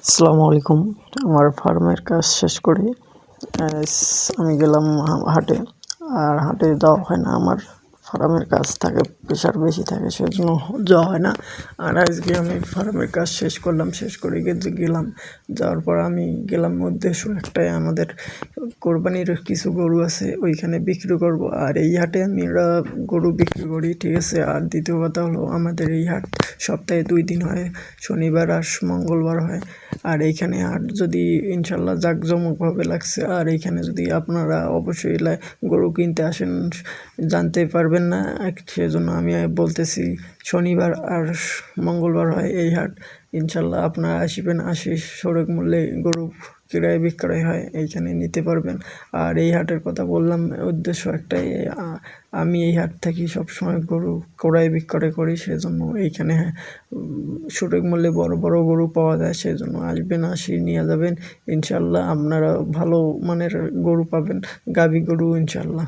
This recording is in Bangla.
আসসালামু আলাইকুম। আমার ফার্মের কাজ শেষ করে আমি গেলাম হাটে। আর হাটে যাওয়া হয় না, আমার ফার্মের কাজ থাকে, প্রেশার বেশি থাকে, সেজন্য যাওয়া হয় না। আর আজকে আমি ফার্মের কাজ শেষ করলাম, শেষ করে গেলাম। যাওয়ার পর আমি গেলাম উদ্দেশ্য একটাই, আমাদের কোরবানির কিছু গরু আছে, ওইখানে বিক্রি করব। আর এই হাটে আমরা গরু বিক্রি করি, ঠিক আছে। আর দ্বিতীয় কথা হলো, আমাদের এই হাট সপ্তাহে 2 দিন হয়, শনিবার আর মঙ্গলবার হয়। আর এইখানে হাট যদি ইনশাল্লাহ জাঁকজমকভাবে লাগছে। আর এইখানে যদি আপনারা অবশ্যই গরু কিনতে আসেন, জানতে পারবেন না, সেজন্য আমি বলতেছি শনিবার আর মঙ্গলবার হয় এই হাট। ইনশাল্লাহ আপনারা আসবেন, সঠিক মূল্যে গরু ক্রয় বিক্রয় হয়, এইখানে নিতে পারবেন। আর এই হাটের কথা বললাম, উদ্দেশ্য একটাই, আমি এই হাট থেকে সবসময় গরু ক্রয় বিক্রয় করি, সেজন্য এইখানে সঠিক মূল্যে বড় বড় গরু পাওয়া যায়। সেজন্য আসবেন, নিয়ে যাবেন, ইনশাল্লাহ আপনারা ভালো মানের গরু পাবেন, গাভী গরু ইনশাল্লাহ।